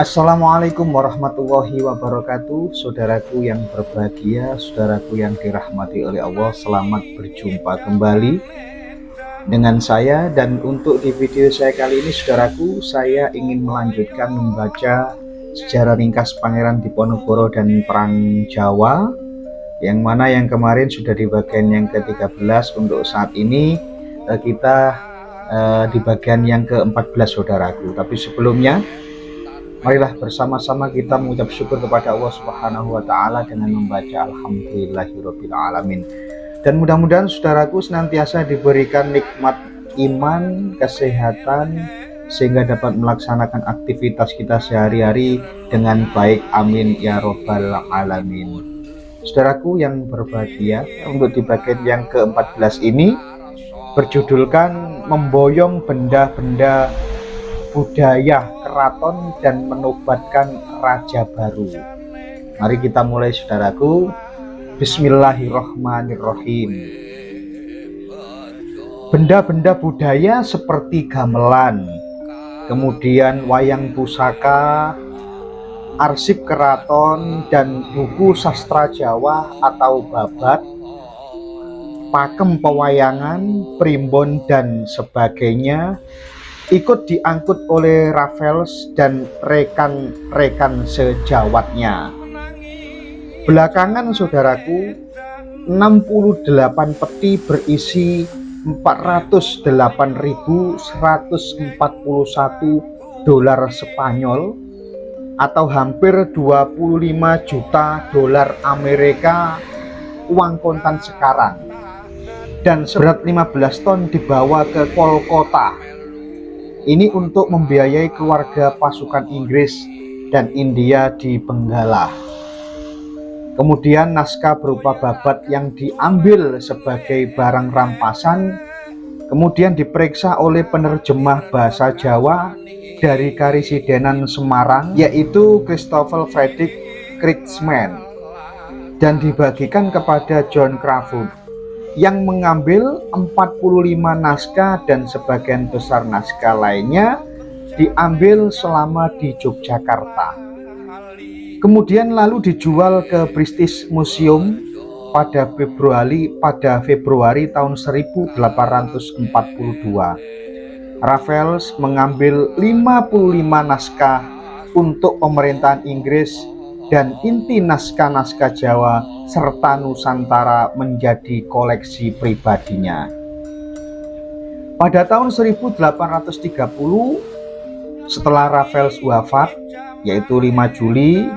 Assalamualaikum warahmatullahi wabarakatuh. Saudaraku yang berbahagia, saudaraku yang dirahmati oleh Allah, selamat berjumpa kembali dengan saya. Dan untuk di video saya kali ini, saudaraku, saya ingin melanjutkan membaca sejarah ringkas Pangeran Diponegoro dan Perang Jawa, yang mana yang kemarin sudah di bagian yang ke-13. Untuk saat ini kita di bagian yang ke-14, saudaraku. Tapi sebelumnya, marilah bersama-sama kita mengucap syukur kepada Allah Subhanahu wa Ta'ala dengan membaca Alhamdulillahirabbil alamin. Dan mudah-mudahan saudaraku senantiasa diberikan nikmat iman, kesehatan, sehingga dapat melaksanakan aktivitas kita sehari-hari dengan baik. Amin ya robbal alamin. Saudaraku yang berbahagia, untuk di bagian yang ke-14 ini berjudulkan Memboyong Benda-benda Budaya Keraton dan Menobatkan Raja Baru. Mari kita mulai, saudaraku. Bismillahirrahmanirrahim. Benda-benda budaya seperti gamelan, kemudian wayang pusaka, arsip keraton, dan buku sastra Jawa atau babat, pakem pewayangan, primbon, dan sebagainya ikut diangkut oleh Raffles dan rekan-rekan sejawatnya. Belakangan, saudaraku, 68 peti berisi 408.141 dolar Spanyol atau hampir 25 juta dolar Amerika uang kontan sekarang, dan seberat 15 ton dibawa ke Kolkata. Ini untuk membiayai keluarga pasukan Inggris dan India di Benggala. Kemudian naskah berupa babat yang diambil sebagai barang rampasan kemudian diperiksa oleh penerjemah bahasa Jawa dari Karisidenan Semarang, yaitu Christopher Frederick Kriegsmann, dan dibagikan kepada John Crafoord yang mengambil 45 naskah, dan sebagian besar naskah lainnya diambil selama di Yogyakarta. Kemudian lalu dijual ke British Museum pada Februari tahun 1842. Raffles mengambil 55 naskah untuk pemerintahan Inggris, dan inti naskah-naskah Jawa serta Nusantara menjadi koleksi pribadinya. Pada tahun 1830, setelah Raffles wafat, yaitu 5 Juli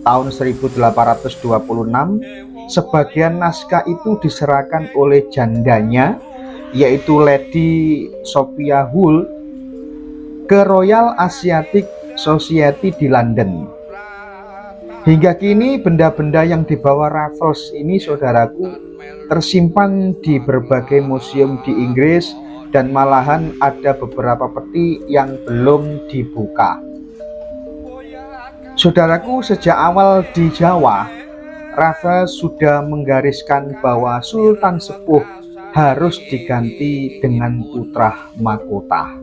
tahun 1826, sebagian naskah itu diserahkan oleh jandanya, yaitu Lady Sophia Hull, ke Royal Asiatic Society di London. Hingga kini benda-benda yang dibawa Raffles ini, saudaraku, tersimpan di berbagai museum di Inggris, dan malahan ada beberapa peti yang belum dibuka. Saudaraku, sejak awal di Jawa, Raffles sudah menggariskan bahwa Sultan Sepuh harus diganti dengan putra mahkota.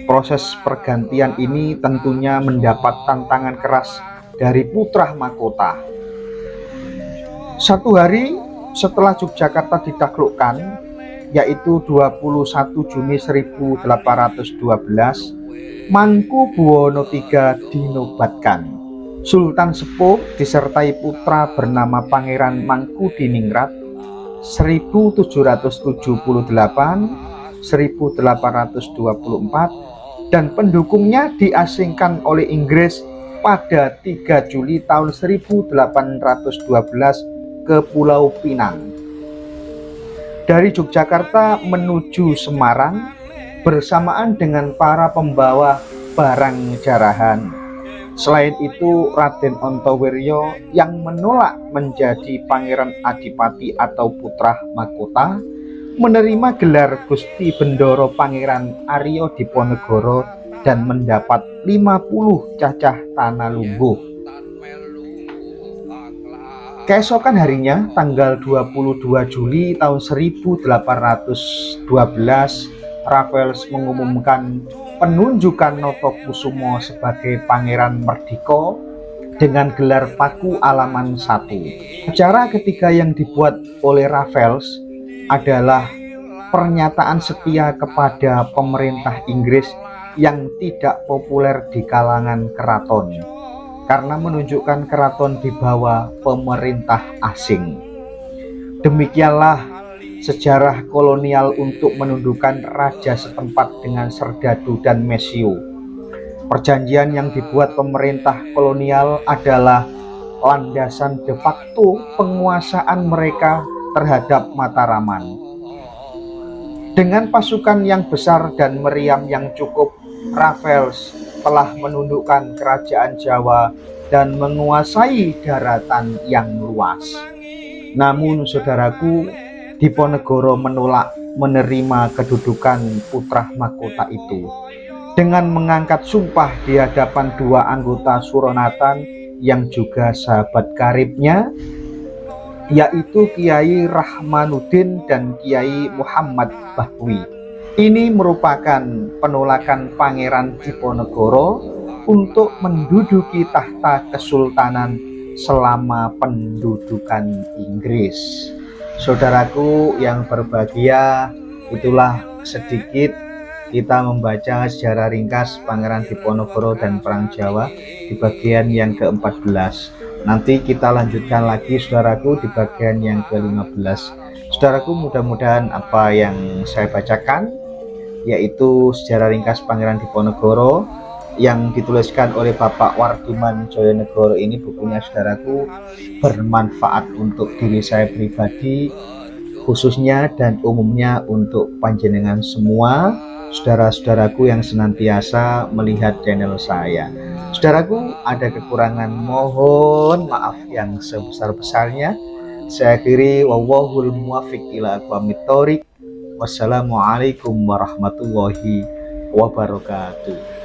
Proses pergantian ini tentunya mendapat tantangan keras dari putra mahkota. Satu hari setelah Yogyakarta ditaklukkan, yaitu 21 Juni 1812, Mangkubuwono III dinobatkan. Sultan Sepuh disertai putra bernama Pangeran Mangkudiningrat 1778-1824, dan pendukungnya diasingkan oleh Inggris pada 3 Juli tahun 1812 ke Pulau Pinang. Dari Yogyakarta menuju Semarang bersamaan dengan para pembawa barang jarahan. Selain itu, Raden Ontowiryo yang menolak menjadi Pangeran Adipati atau putra mahkota menerima gelar Gusti Bendoro Pangeran Arya Diponegoro dan mendapat 50 cacah tanah lungguh. Keesokan harinya, tanggal 22 Juli tahun 1812, Raffles mengumumkan penunjukan Notokusumo sebagai Pangeran Merdika dengan gelar Paku Alaman 1. Acara ketiga yang dibuat oleh Raffles adalah pernyataan setia kepada pemerintah Inggris yang tidak populer di kalangan keraton karena menunjukkan keraton di bawah pemerintah asing. Demikianlah sejarah kolonial untuk menundukkan raja setempat dengan serdadu dan mesio. Perjanjian yang dibuat pemerintah kolonial adalah landasan de facto penguasaan mereka terhadap Mataraman. Dengan pasukan yang besar dan meriam yang cukup, Raffles telah menundukkan kerajaan Jawa dan menguasai daratan yang luas. Namun saudaraku, Diponegoro menolak menerima kedudukan putra mahkota itu dengan mengangkat sumpah di hadapan dua anggota Suronatan yang juga sahabat karibnya, yaitu Kiai Rahmanuddin dan Kiai Muhammad Bahwi. Ini merupakan penolakan Pangeran Diponegoro untuk menduduki tahta kesultanan selama pendudukan Inggris. Saudaraku yang berbahagia, itulah sedikit kita membaca sejarah ringkas Pangeran Diponegoro dan Perang Jawa di bagian yang ke-14. Nanti kita lanjutkan lagi saudaraku di bagian yang ke-15. Saudaraku, mudah-mudahan apa yang saya bacakan, yaitu sejarah ringkas Pangeran Diponegoro yang dituliskan oleh Bapak Wardiman Joyonegoro ini, bukunya saudaraku, bermanfaat untuk diri saya pribadi khususnya dan umumnya untuk panjenengan semua saudara-saudaraku yang senantiasa melihat channel saya. Saudaraku, ada kekurangan, mohon maaf yang sebesar-besarnya. Saya akhiri, wallahul muwaffiq ila aqwamit thoriq. Wassalamualaikum warahmatullahi wabarakatuh.